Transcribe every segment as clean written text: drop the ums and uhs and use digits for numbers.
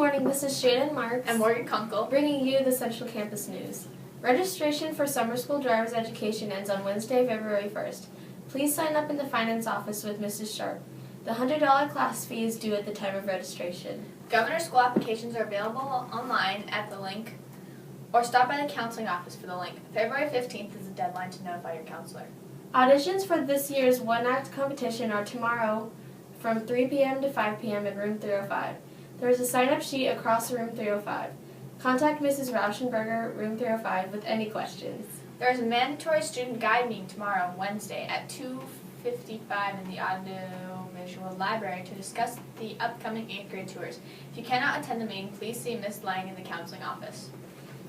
morning, this is Shannon Marks and Morgan Kunkel, bringing you the Central Campus News. Registration for summer school driver's education ends on Wednesday, February 1st. Please sign up in the finance office with Mrs. Sharp. The $100 class fee is due at the time of registration. Governor school applications are available online at the link or stop by the counseling office for the link. February 15th is the deadline to notify your counselor. Auditions for this year's one-act competition are tomorrow from 3 p.m. to 5 p.m. in room 305. There is a sign-up sheet across room 305. Contact Mrs. Rauschenberger, room 305, with any questions. There is a mandatory student guide meeting tomorrow, Wednesday, at 2:55 in the audiovisual library to discuss the upcoming 8th grade tours. If you cannot attend the meeting, please see Ms. Lang in the counseling office.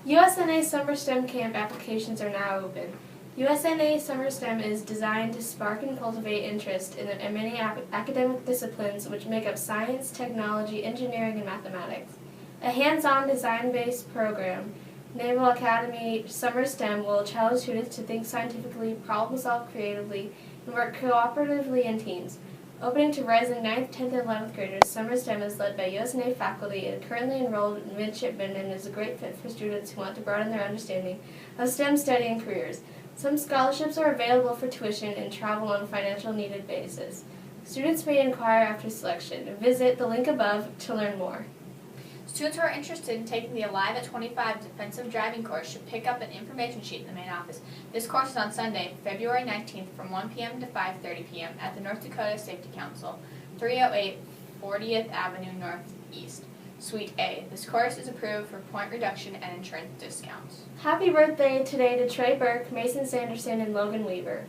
USNA Summer STEM Camp applications are now open. USNA Summer STEM is designed to spark and cultivate interest in many academic disciplines which make up science, technology, engineering, and mathematics. A hands-on design-based program, Naval Academy Summer STEM, will challenge students to think scientifically, problem-solve creatively, and work cooperatively in teams. Opening to rising 9th, 10th, and 11th graders, Summer STEM is led by USNA faculty and currently enrolled midshipmen and is a great fit for students who want to broaden their understanding of STEM studying careers. Some scholarships are available for tuition and travel on a financial needed basis. Students may inquire after selection. Visit the link above to learn more. Students who are interested in taking the Alive at 25 defensive driving course should pick up an information sheet in the main office. This course is on Sunday, February 19th from 1 p.m. to 5:30 p.m. at the North Dakota Safety Council, 308 40th Avenue Northeast, Suite A. This course is approved for point reduction and insurance discounts. Happy birthday today to Trey Burke, Mason Sanderson, and Logan Weaver.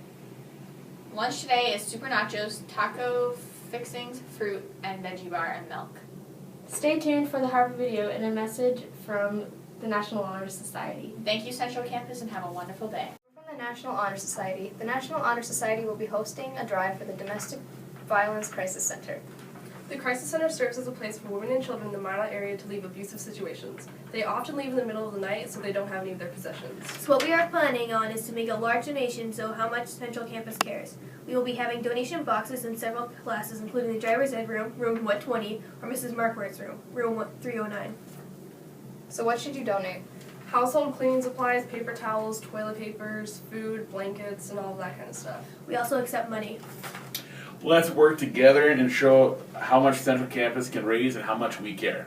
Lunch today is super nachos, taco fixings, fruit, and veggie bar and milk. Stay tuned for the Harbor video and a message from the National Honor Society. Thank you, Central Campus, and have a wonderful day. From the National Honor Society, the National Honor Society will be hosting a drive for the Domestic Violence Crisis Center. The Crisis Center serves as a place for women and children in the Minot area to leave abusive situations. They often leave in the middle of the night, so they don't have any of their possessions. So what we are planning on is to make a large donation so how much Central Campus cares. We will be having donation boxes in several classes, including the driver's ed room, room 120, or Mrs. Markworth's room, room 309. So what should you donate? Household cleaning supplies, paper towels, toilet papers, food, blankets, and all of that kind of stuff. We also accept money. Let's work together and show how much Central Campus can raise and how much we care.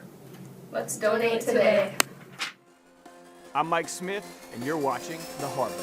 Let's donate today. I'm Mike Smith, and you're watching The Harbor.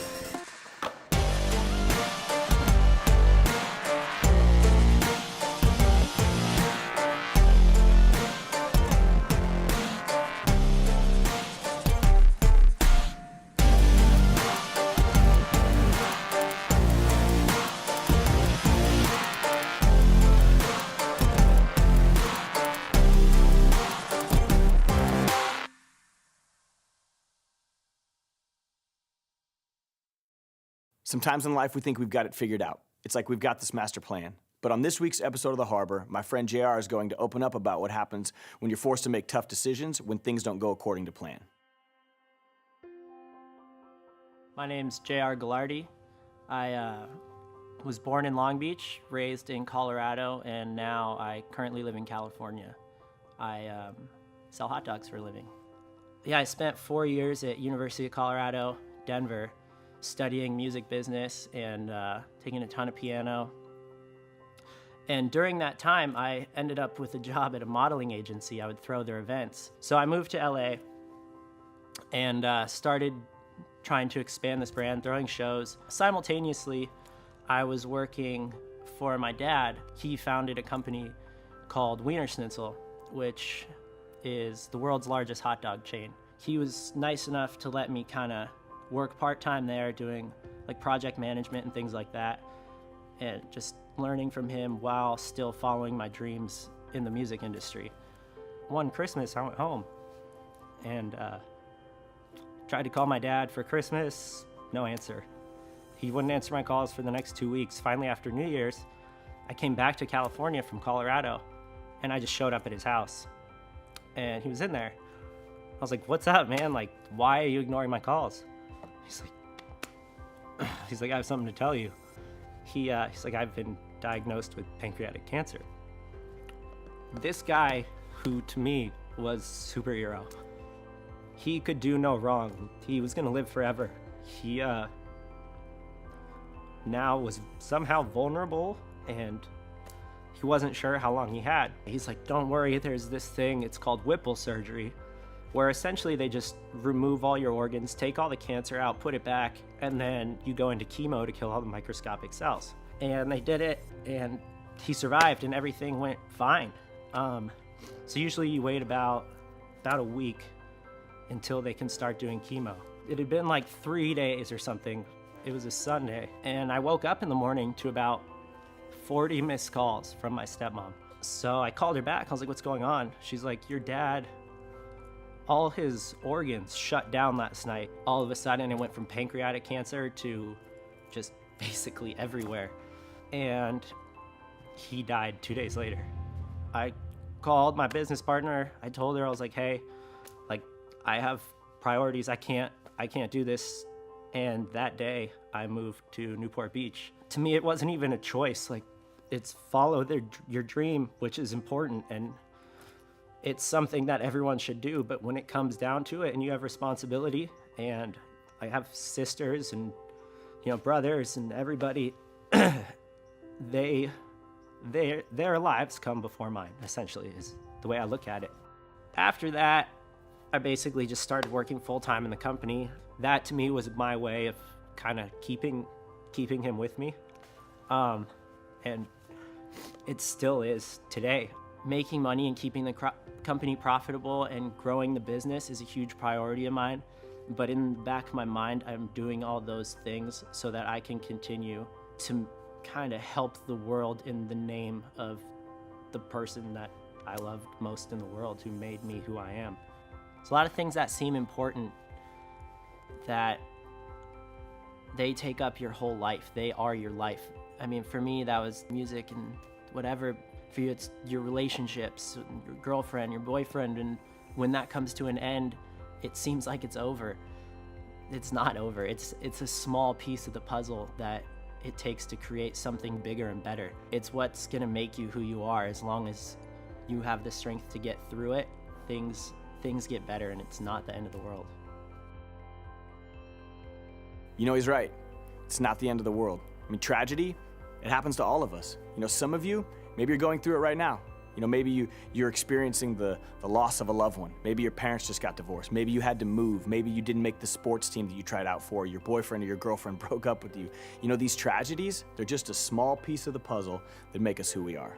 Sometimes in life we think we've got it figured out. It's like we've got this master plan. But on this week's episode of The Harbor, my friend JR is going to open up about what happens when you're forced to make tough decisions when things don't go according to plan. My name's JR Gallardi. I was born in Long Beach, raised in Colorado, and now I currently live in California. I sell hot dogs for a living. Yeah, I spent 4 years at University of Colorado, Denver, studying music business and taking a ton of piano. And during that time, I ended up with a job at a modeling agency. I would throw their events. So I moved to LA and started trying to expand this brand, throwing shows. Simultaneously, I was working for my dad. He founded a company called Wiener Schnitzel, which is the world's largest hot dog chain. He was nice enough to let me kind of work part-time there doing like project management and things like that, and just learning from him while still following my dreams in the music industry. One Christmas I went home and tried to call my dad for Christmas, no answer. He wouldn't answer my calls for the next 2 weeks. Finally, after New Year's, I came back to California from Colorado and I just showed up at his house and he was in there. I was like, what's up, man? Like, why are you ignoring my calls? He's like, I have something to tell you. He's like, I've been diagnosed with pancreatic cancer. This guy, who to me was superhero. He could do no wrong. He was gonna live forever. He now was somehow vulnerable, and he wasn't sure how long he had. He's like, don't worry, there's this thing, it's called Whipple surgery, where essentially they just remove all your organs, take all the cancer out, put it back, and then you go into chemo to kill all the microscopic cells. And they did it, and he survived, and everything went fine. So usually you wait about a week until they can start doing chemo. It had been like 3 days or something. It was a Sunday, and I woke up in the morning to about 40 missed calls from my stepmom. So I called her back. I was like, what's going on? She's like, your dad, all his organs shut down last night. All of a sudden, it went from pancreatic cancer to just basically everywhere. And he died 2 days later. I called my business partner. I told her, I was like, hey, like, I have priorities. I can't do this. And that day, I moved to Newport Beach. To me, it wasn't even a choice. Like, it's follow your dream, which is important, and it's something that everyone should do. But when it comes down to it, and you have responsibility, and I have sisters and brothers and everybody, their lives come before mine. Essentially, is the way I look at it. After that, I basically just started working full time in the company. That to me was my way of kind of keeping him with me, and it still is today. Making money and keeping the company profitable and growing the business is a huge priority of mine, but in the back of my mind, I'm doing all those things so that I can continue to kind of help the world in the name of the person that I loved most in the world, who made me who I am. There's a lot of things that seem important that they take up your whole life. They are your life. I mean, for me, that was music and whatever. For you, it's your relationships, your girlfriend, your boyfriend, and when that comes to an end, it seems like it's over. It's not over. It's a small piece of the puzzle that it takes to create something bigger and better. It's what's gonna make you who you are. As long as you have the strength to get through it, things get better, and it's not the end of the world. He's right. It's not the end of the world. I mean, tragedy, it happens to all of us. Some of you, maybe you're going through it right now. Maybe you're experiencing the loss of a loved one. Maybe your parents just got divorced. Maybe you had to move. Maybe you didn't make the sports team that you tried out for. Your boyfriend or your girlfriend broke up with you. These tragedies, they're just a small piece of the puzzle that make us who we are.